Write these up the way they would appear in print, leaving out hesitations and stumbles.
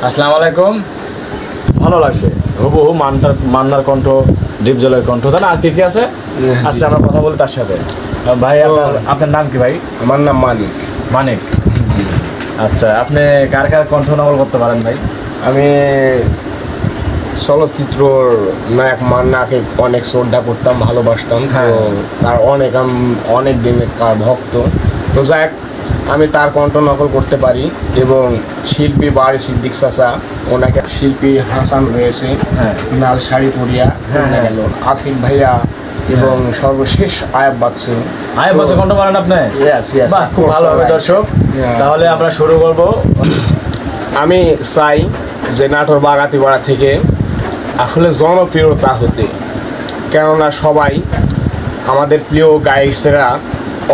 আসসালামু আলাইকুম। ভালো লাগবে হুবহু মান্নার কণ্ঠ, ডিপ জলের কণ্ঠ, তাই না? আর কি আছে? আচ্ছা, আমরা কথা বলি তার সাথে। ভাই, আপনার নাম কি ভাই? আমার নাম মানিক। মানিক, আচ্ছা। আপনি কার কার কণ্ঠ নকল করতে পারেন ভাই? আমি চলচ্চিত্রর নায়ক মান্নাকে অনেক শ্রদ্ধা করতাম, ভালোবাসতাম। তো তার অনেক দিনের তার ভক্ত। তো যাক, আমি তার কণ্ঠ নকল করতে পারি। এবং শিল্পী বাড়ি সিদ্দিক চাচা, ওনাকে শিল্পী হাসান রয়েছে, লাল শাড়ি পরিয়া গেল, আসিফ ভাইয়া, এবং সর্বশেষ আয়াব বাচ্চু। কণ্ঠ পারেন আপনি? খুব ভালো হবে দর্শক। তাহলে আমরা শুরু করব। আমি চাই যে নাটোর বাগাতিপাড়া থেকে আসলে জনপ্রিয়তা হতে, কেননা সবাই আমাদের প্রিয় গায়করা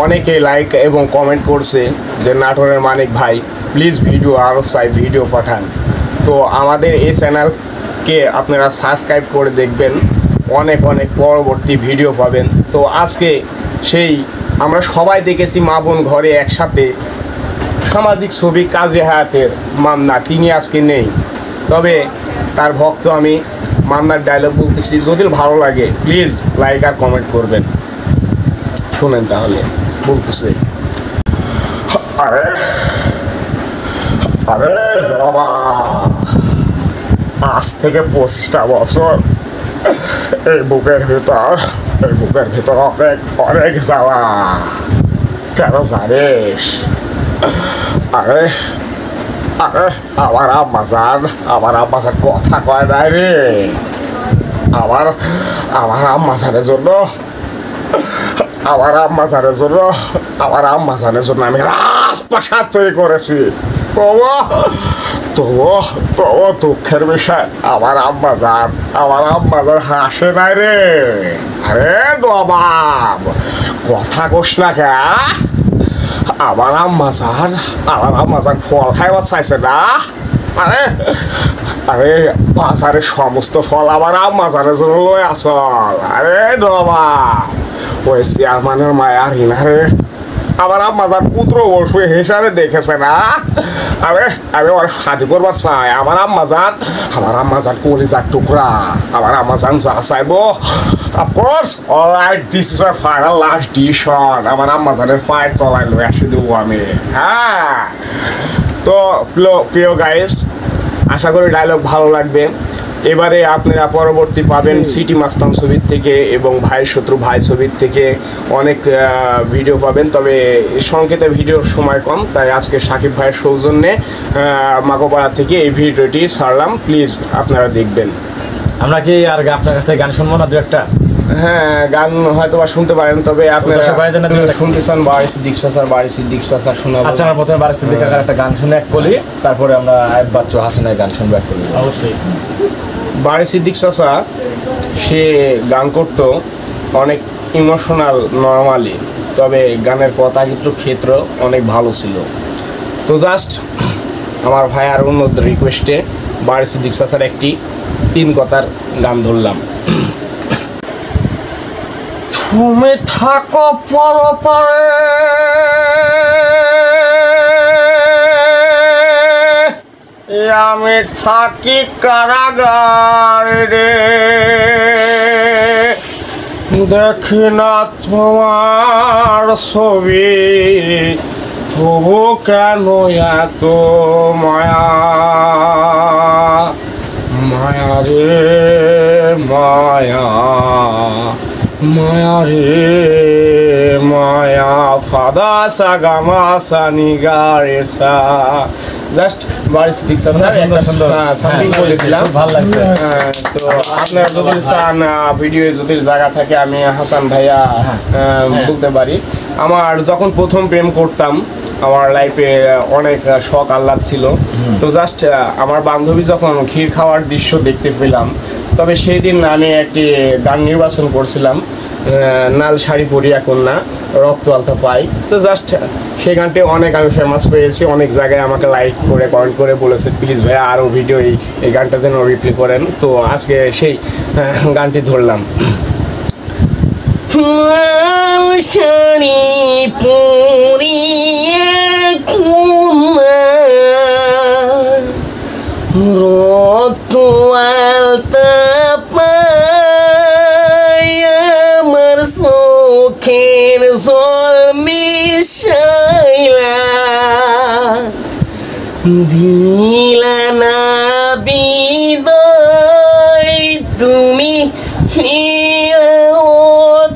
অনেকেই লাইক এবং কমেন্ট করছে যে নাটোরের মানিক ভাই প্লিজ ভিডিও আরও চাই, ভিডিও পাঠান। তো আমাদের এই চ্যানেলকে আপনারা সাবস্ক্রাইব করে দেখবেন, অনেক পরবর্তী ভিডিও পাবেন। তো আজকে সেই আমরা সবাই দেখেছি মা বোন ঘরে একসাথে সামাজিক ছবি কাজী হায়াতের মান্না, তিনি আজকে নেই। তবে তার ভক্ত আমি, মান্নার ডায়লগ বলতেছি, যদি ভালো লাগে প্লিজ লাইক আর কমেন্ট করবেন। শুনেন তাহলে বলতেছে। আরে আরে বাবা, আজ থেকে 25টা বছর এই বুকের ভিতর অনেক জ্বালা। কেন জানিস? আরে আরে আমার আম্মাজান কথা কয় নাই রে। আমার আম্মাজানের জন্য আমি রাজপ্রাসাদ তৈরি করেছি। তবু দুঃখের বিষয় আমার আম্মাজান হাসে নাই রে। আরে নবাব, কথা কোস না কে? আমার আম্মাজান ফল খাইবার চাইছে না? আরে বাজারের সমস্ত ফল আমার আম্মাজানের জন্য লই আসল। আরে নবাব, ওই চেয়ারম্যানের মায়ার হিনারে আমার আম্মাজান পুত্র বসু হিসাবে দেখেছে না? আমি ওর শাদি করবার চাই। আমার আম্মাজান কলিজার টুকরা। আমার আম্মাজান যা চাইবো, of course alright, this is my final last decision. আমার আম্মাজানের পায়ের তলায় লয়ে আসে দেবো আমি। হ্যাঁ, তো প্রিয় গাইস, আশা করি ডায়লগ ভালো লাগবে। এবারে আপনারা পরবর্তী পাবেন সিটি মাস্তান ছবির থেকে এবং ভাই শত্রু ভাই ছবির থেকে অনেক ভিডিও পাবেন। তবে সংক্ষেপে ভিডিওর সময় কম, তাই আজকে সাকিব ভাইয়ের সৌজন্যে মাকোপাড়া থেকে এই ভিডিওটি ছাড়লাম। প্লিজ আপনারা দেখবেন। আমরা কি আর আপনার কাছ থেকে গান শুনবো না? দু একটা? হ্যাঁ, গান হয়তো বা শুনতে পারেন, তবে আপনারা শুনতে চান বাড়ি সিদ্দিক চাচা শোনাবো। আচ্ছা, আমরা প্রথমে বাড়ি সিদ্দিক কাকার একটা গান শুনে এক বলি, তারপরে আমরা আয়াব বাচ্চু হাসানের গান শুনবো এক বলি। অবশ্যই। বাড়ি সিদ্দিক চাচা সে গান করতো অনেক ইমোশনাল নর্মালি, তবে গানের কথা ক্ষেত্র অনেক ভালো ছিল। তো জাস্ট আমার ভাই আর অন্যদের রিকোয়েস্টে বাড়ি সিদ্দিক চাচার একটি 3 কথার গান ধরলাম। তুমি থাকো পরপারে, আমি থাকি কারাগারে, দেখি না তোমার ছবি, তবু কেন এত মায়া, মায়া রে মায়া, মায়া রে মায়া, ফাদা সাগামা সানিগারেসা। জাস্ট বাড়ি সিদ্দিক চাচার সামথিং বলেছিলাম, ভালো লাগছে। তো আপনারা যদি চান ভিডিও যদি জায়গা থাকে, আমি হাসান ভাইয়া বলতে পারি। আমার যখন প্রথম প্রেম করতাম, আমার লাইফে অনেক শখ আহ্লাদ ছিল। তো জাস্ট আমার বান্ধবী যখন ক্ষীর খাওয়ার দৃশ্য দেখতে পেলাম, তবে সেই দিন আমি একটি গান নির্বাচন করছিলাম, লাল শাড়ি পরিয়া কন্যা রক্ত আলতা পাই। তো জাস্ট সেই গানটি অনেক আমি ফেমাস পেয়েছি, অনেক জায়গায় আমাকে লাইক করে কমেন্ট করে বলেছে প্লিজ ভাইয়া আরও ভিডিও এই গানটা যেন রিপ্লে করেন। তো আজকে সেই গানটি ধরলাম। শাড়ি পরিয়া কন্যা দিলা না বিদায় তুমি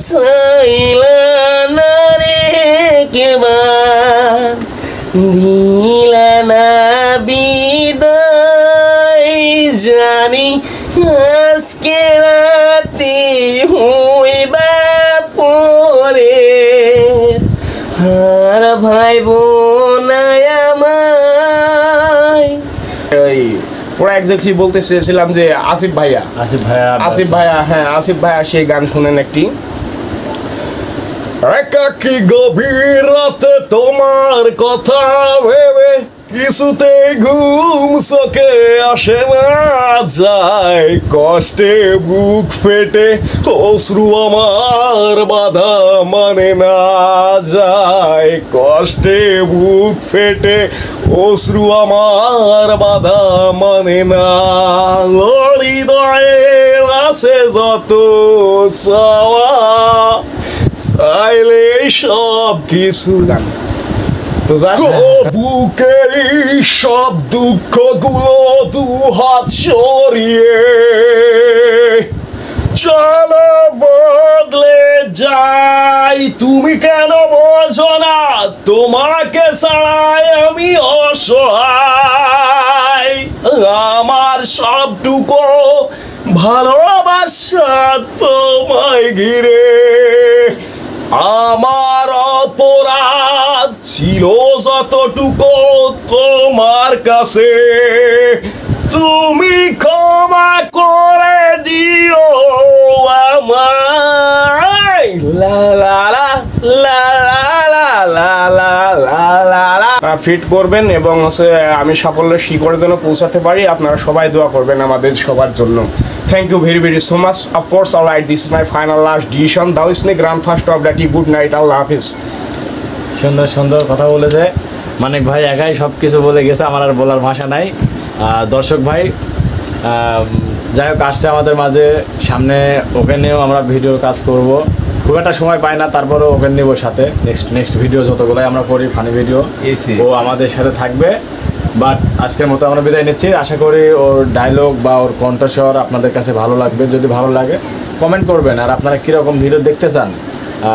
চাইলা না রে কেবার দিলা না বিদায় জানি আজকে রাতে হইবা পরে আর ভাই বোনায় আমায় পুরো এক্স্যাক্টলি বলতে চেয়েছিলাম যে আসিফ ভাইয়া হ্যাঁ আসিফ ভাইয়া সেই গান শুনেন একটি একাকী গভীর রাতে তোমার কথা ভেবে কিছুতেই ঘুম চোখে আসে না যায় কষ্টে বুক ফেটে অশ্রু আমার বাধা মানে না যায় কষ্টে বুক ফেটে অশ্রু আমার বাধা মানে না হৃদয়ের আছে যত চাওয়া চাইলে সব কিছু বুকের সব দুঃখ গুলো দু হাত সরিয়ে চলো বদলে যাই তুমি কেন বোঝো না তোমাকে ছাড়াই আমি অসহায় আমার সবটুকু ভালোবাসা তোমায় ঘিরে আমার অপরাধ ছিল যতটুকু তোমার কাছে তুমি ক্ষমা করে দিও আমায় লা লা লা লা লা লা লা লা লা লা ফিট করবেন এবং হচ্ছে আমি সাফল্যের শিখরে যেন পৌঁছাতে পারি আপনারা সবাই দোয়া করবেন আমাদের সবার জন্য Thank you very very so much. Of course, alright. This is my final last decision. Thou is the grand first of that. Good night. Allah Hafiz. সুন্দর সুন্দর কথা বলেছে মানিক ভাই, একাই সব কিছু বলে গেছে, আমার আর বলার ভাষা নাই। দর্শক ভাই যাই হোক আসছে আমাদের মাঝে, সামনে ওকে নিয়েও আমরা ভিডিওর কাজ করব, খুব একটা সময় পাই না, তারপরেও ওকে নেবো সাথে। নেক্সট ভিডিও যতগুলোই আমরা করি ফানি ভিডিও ও আমাদের সাথে থাকবে। বাট আজকের মতো আমরা বিদায় নিচ্ছি। আশা করি ওর ডায়লগ বা ওর কণ্ঠস্বর আপনাদের কাছে ভালো লাগবে। যদি ভালো লাগে কমেন্ট করবেন, আর আপনারা কীরকম ভিডিও দেখতে চান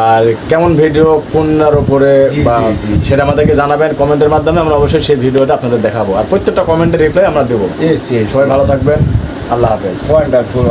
আর কেমন ভিডিও কোনটার উপরে সেটা আমাদেরকে জানাবেন কমেন্টের মাধ্যমে। আমরা অবশ্যই সেই ভিডিওটা আপনাদের দেখাবো, আর প্রত্যেকটা কমেন্টের রিপ্লাই আমরা দেবো। সবাই ভালো থাকবেন, আল্লাহ হাফেজ। Wonderful.